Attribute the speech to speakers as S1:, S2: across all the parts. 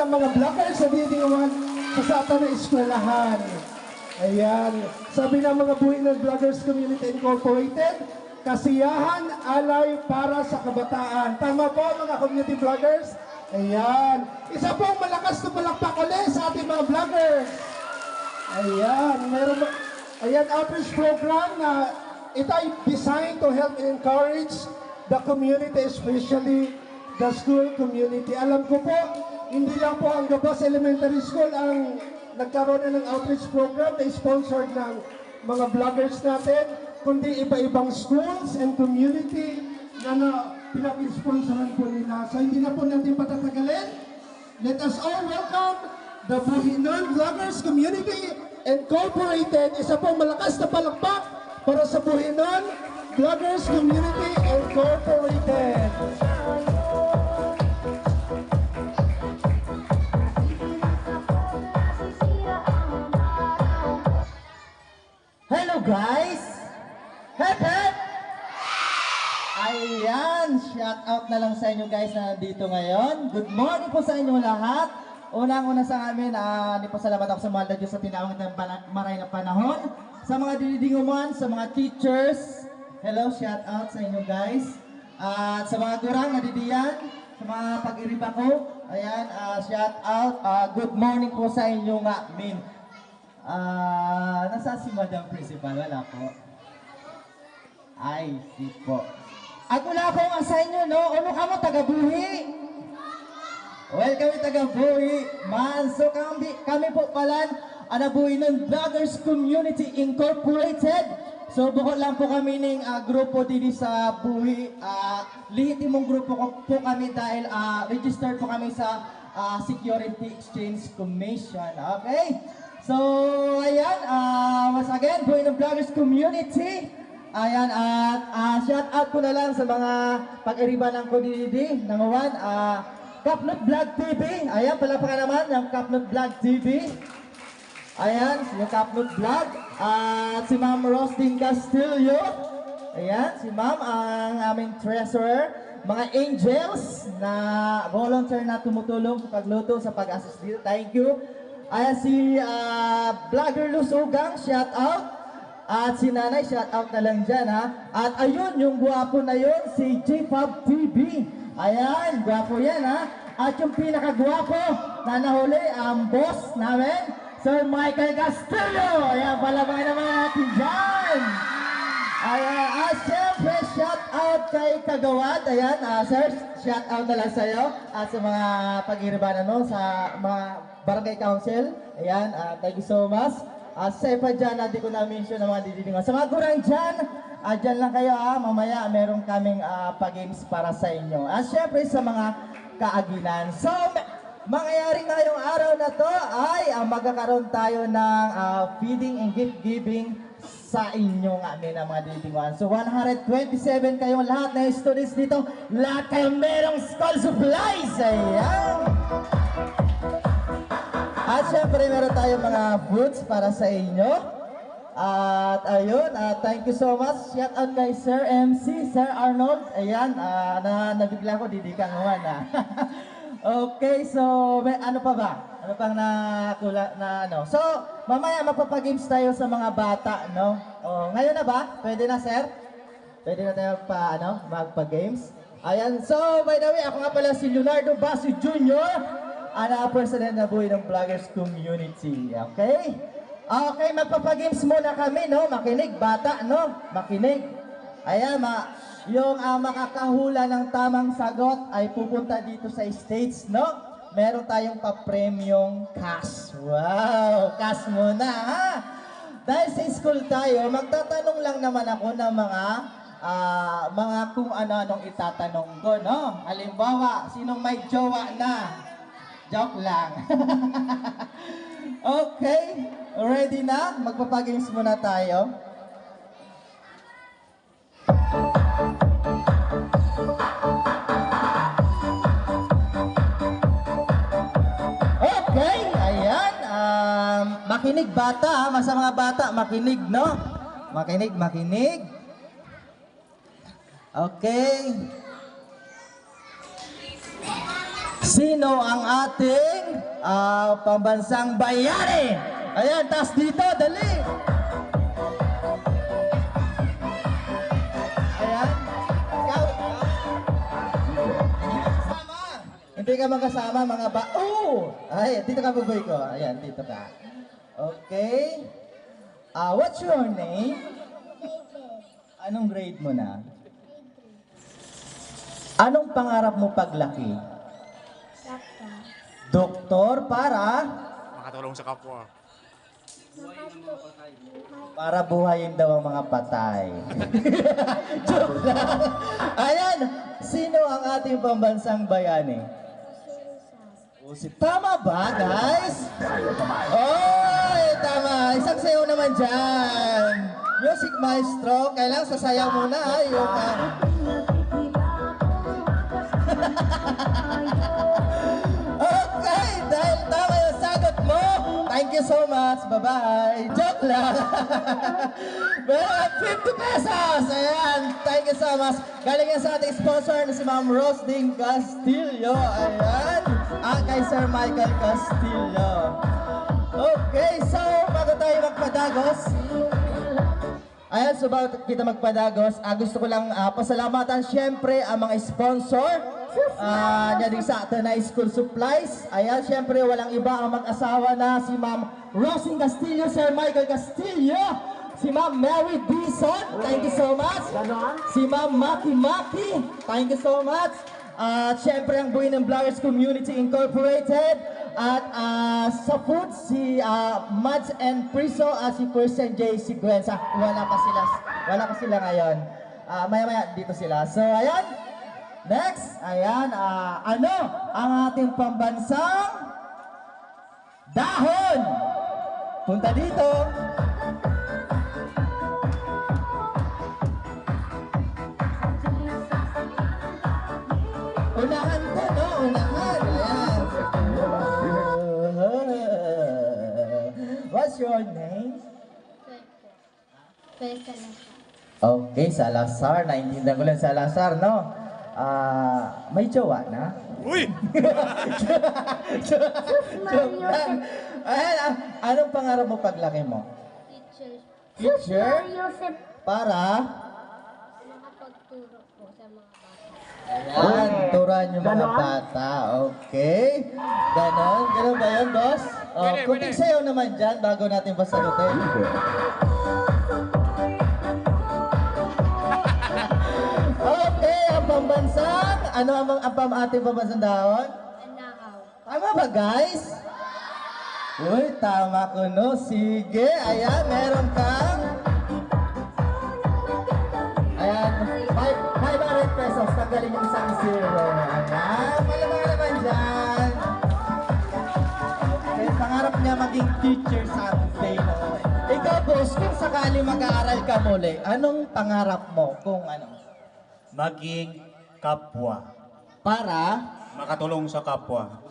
S1: ng mga vloggers sa didingawan sa atin na eskwelahan. Ayan. Sabi ng mga buhay ng Vloggers Community Incorporated, kasiyahan, alay para sa kabataan. Tama po mga community vloggers? Ayan. Isa pong malakas na palakpak ulit sa ating mga vloggers. Ayan. Ayan, outreach program na ito ay designed to help and encourage the community, especially the school community. Alam ko po, hindi lang po ang Gabas Elementary School ang nagkaroon na ng outreach program na sponsored ng mga vloggers natin, kundi iba-ibang schools and community na pinag-sponsoran po nila. So hindi na po natin patatagalin. Let us all welcome the Buhinon Vloggers Community Incorporated. Isa pong malakas na palakpak para sa Buhinon Vloggers Community Incorporated.
S2: Hello guys! Hep hep! Ayan, shout out na lang sa inyo guys na nandito ngayon. Good morning po sa inyo lahat. Unang-una sa amin, nipasalamat ako sa mahal na Diyos sa tinawag ng maray na panahon. Sa mga dinidinguman, sa mga teachers, hello, shout out sa inyo guys. At sa mga gurang nadidiyan, sa mga pag-iriba ko, ayan, shout out. Good morning po sa inyo nga, min. Nasa si Madam Principal? Wala po. Ay, si po. At wala akong assign nyo, no? Ano ka mo, taga-buhi? Well, kami taga-buhi, man. So, kami po pala, anabuhi ng Vloggers Community Incorporated. So, bukod lang po kami ng grupo dito sa buhi. Lihitimong grupo po kami dahil registered po kami sa Security Exchange Commission. Okay? So, ayan, once again, buhay ng Vloggers Community. Ayan, at shout out ko na lang sa mga pag-iriba ng community. Nangawan, Kapnot Vlog TV. Ayan, palapakan naman yung Kapnot Vlog TV. Ayan, yung Kapnot Vlog. At si Ma'am Rostin Castillo. Ayan, si Ma'am, ang aming treasurer. Mga angels na volunteer na tumutulong sa pagluto, sa pag-assist dito. Thank you. Ayan si Vlogger Lusugang, shout out. At si Nanay, shout out na lang dyan ha. At ayun, yung guwapo na yun, si J-Pub TV. Ayan, guwapo yan ha. At yung pinakagwapo na nahuli, ang boss namin, Sir Michael Castillo. Ayan, palabayan naman natin dyan. Ayan, siyempre, shout out kay Kagawad. Ayan, sir, shout out na lang sa'yo. At sa mga pag-iribanan no, sa mga barangay council. Ayan, thank you so much. Sa iba dyan, di ko na-mention ng mga didingan. Sa mga gurang dyan, dyan lang kayo mamaya meron kaming pag-games para sa inyo. Siyempre sa mga kaaginan. So, mangyayari ngayong araw na to ay magkakaroon tayo ng feeding and gift giving sa inyo nga ng mga didingan. So, 127 kayong lahat na students dito. Lahat kayong merong school supplies. Ayan! At syempre meron tayong mga foods para sa inyo. At ayun, thank you so much. Shout out kay Sir MC, Sir Arnold. Ayan, nabigla ko, didikang naman Okay, so ano pa ba? Ano pang nakula na ano? So, mamaya magpapagames tayo sa mga bata, no? Ngayon na ba? Pwede na, sir? Pwede na tayo magpa-games? Ayan, so by the way, ako nga pala si Leonardo Basu Jr., president na buhay ng Vloggers Community. Okay? Okay, magpapagames muna kami, no? Makinig, bata, no? Makinig. Ayan, yung makakahula ng tamang sagot ay pupunta dito sa stage, no? Meron tayong pa-premium cash. Wow! Cash muna, ha? Dahil sa school tayo, magtatanong lang naman ako ng mga kung ano-anong itatanong ko, no? Halimbawa, sinong may jowa na? Joke lang. Okay, ready na? Magpapagames muna tayo. Okay, ayan. Makinig bata, sa mga bata, makinig, no? Makinig. Okay. Sino ang ating pambansang bayani. Ayan, taas dito, dali. Ayan. Ikaw. Kasama. Hindi ka magkasama, mga ba... Oh! Ay, dito ka, buboy ko. Ayan, dito ka. Okay. What's your name? Anong grade mo na? Anong pangarap mo paglaki? Doktor para?
S3: Makatulong sa kapwa.
S2: Para buhayin daw ang mga patay. Joke lang. Ayan, sino ang ating pambansang bayani? Tama ba, guys? Oy, tama. Isang sayaw naman dyan. Music maestro, kailangan sasayaw muna. Yung, okay, dahil tama yung sagot mo. Thank you so much. Bye-bye. Joke lang. Meron 50 pesos. Ayan. Thank you so much. Galing yan sa ating sponsor na si Ma'am Rosding Castillo. Ayan. Kay Sir Michael Castillo. Okay, so bago tayo magpadagos, ayan, so bago kita magpadagos, gusto ko lang pasalamatan syempre ang mga sponsor niya din sa Atenay School Supplies. Ayan, syempre walang iba ang mag-asawa na si Ma'am Rosing Castillo, Sir Michael Castillo, si Ma'am Mary Dison, thank you so much. Si Ma'am Maki Maki, thank you so much. At syempre ang buhay ng Vloggers Community Incorporated. At sa food, si Mads and Priso, si Christian J. Siguenza. Wala pa sila ngayon. Maya-maya dito sila. So ayan, next, ayan, ano ang ating pambansang dahon? Punta dito. Unahan ko, no? Unahan. Ayan. What's your name? Okay, Salazar. Naintindihan ko lang Salazar, no? May jowa na?
S3: Uy!
S2: Joke lang. Ayan, anong pangarap mo paglaki mo? Teacher? Para?
S4: Makapagturo po sa mga bata.
S2: Ayan, turuan yung mga bata. Okay. Ganon ba yun, boss?
S3: Pwede,
S2: Kunting
S3: pwede.
S2: sayaw naman dyan bago natin pasagutin. Okay, ang pambansang, ano ang ating pambansang dahon?
S4: Anakaw.
S2: Tama ba, guys? Uy, tama ko, no? Sige, ayan, meron kang... Ayan, 500 pesos, tanggalin yung isang zero. Ayan, malamang naman dyan. Okay, pangarap niya maging teacher someday, no? Ikaw, boss, kung sakali mag-aaral ka muli, anong pangarap mo kung ano?
S3: Maging kapwa.
S2: Para?
S3: Makatulong sa kapwa.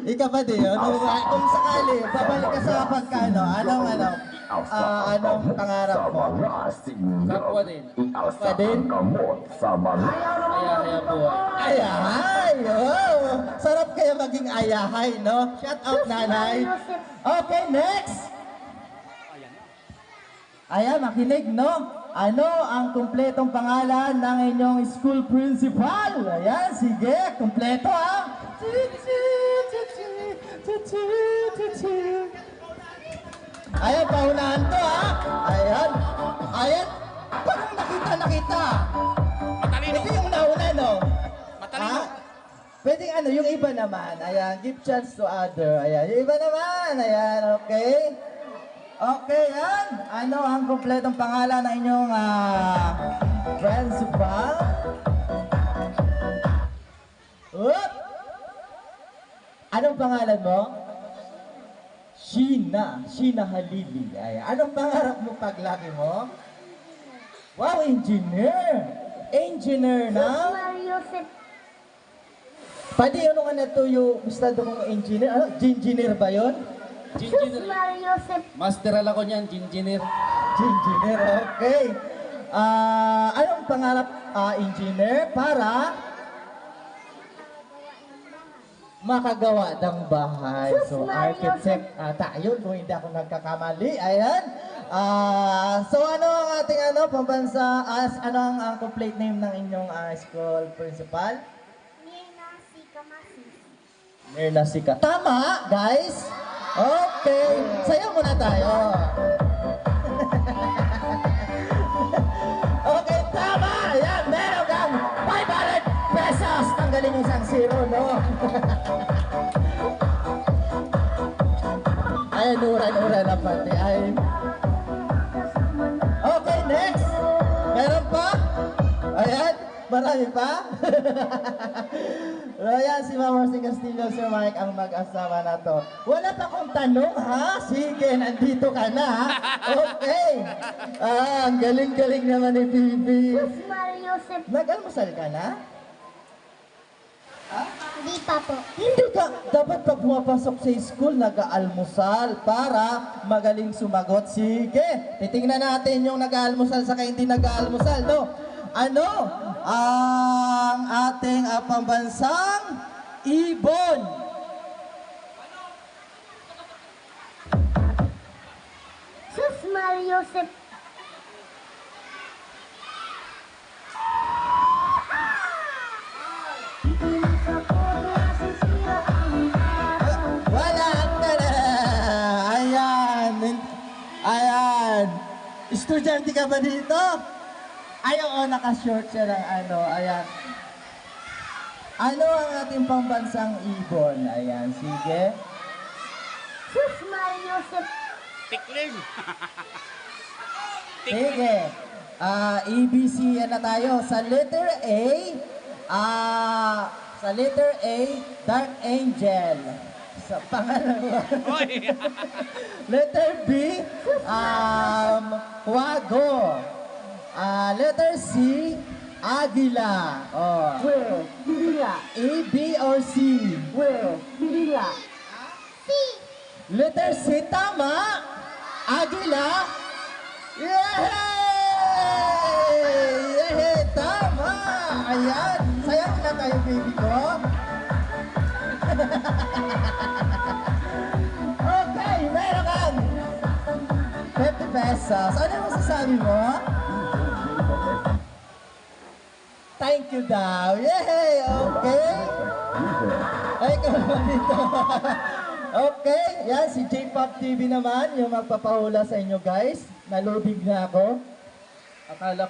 S2: Ikaw ba din yun? Kung sakali, babalik ka sa pagkano, anong pangarap mo?
S5: Kapwa din.
S2: Kapwa din?
S5: Kaya buhay.
S2: Ayahay! Oh, sarap kaya maging ayahay, no? Shout out, nanay. Okay, next! Ayan, makinig, no? Ano ang kumpletong pangalan ng inyong school principal? Ayan, sige, kumpleto, ha? Ayan, paunahan to, ha? Ayan. Ayan. Parang nakita.
S3: Matalino!
S2: Ito yung nauna, no?
S3: Matalino!
S2: Pwedeng ano, yung iba naman. Ayan, give chance to other. Ayan, yung iba naman. Ayan, okay? Okay, yan. Ano ang kumpletong pangalan ng inyong principal? Oop! Anong pangalan mo? Sheena Halili. Ayan. Anong pangarap mo paglaki mo? Wow, engineer! Engineer na? Pwede yun nga na to yung estado kong engineer. Ano? Engineer ba yun?
S5: Masteral ako niyan, engineer.
S2: Engineer, okay. Anong pangarap engineer para? makagawa ng bahay. So, architect tayo, kung hindi ako nagkakamali. Ayan. So, ano ang ating pambansa, ano ang complete name ng inyong school principal? Mirna Sika. Tama, guys. Okay. Sayo muna tayo. Okay, tama. Ayan, meron kang 500 pesos. Tanggalin yung isang zero, no? Ay, uran na pati. Ay. Okay, next. Meron pa? Ayan, marami pa? Ayan, si Ma'am Marcy Castillo, Sir Mike, ang mag-asawa na to. Wala pa akong tanong, ha? Sige, nandito ka na, ha? Okay. Ang galing-galing naman ni Bibi. Nag-almusal ka na?
S4: Hindi pa po.
S2: Hindi ka. Dapat pag pumapasok sa school, nag-aalmusal para magaling sumagot. Sige, titingnan natin yung nag-aalmusal sa hindi nag-aalmusal, no? Ano ang ating pambansang ibon?
S4: Sus Mario Joseph.
S2: Wala ka na. Ayan. Ayan. Estudyante ka ba dito? Ay, oo, naka-short siya ng ayan. Ano ang ating pambansang ibon? Ayan, sige.
S4: Sus Mario Joseph.
S3: Tikling.
S2: Sige. ABC na tayo. Sa letter A, Dark Angel. Sa pangalawa.
S3: Hoy.
S2: Letter B, Wago. Letter C, Agila. Oh.
S1: Where? Bibila.
S2: A, B, or C?
S1: Where? Bibila.
S2: Letter C, tama. Agila. Yay! Tama! Ayan. Sayang na tayo, baby ko. Okay, meron kang 50 pesos. Ano yung masasabi mo? Thank you daw. Yay! Okay. Ay, ikaw naman dito. Okay, yan si J-Pop TV naman, yung magpapahula sa inyo guys. Nalubig na ako. Akala ko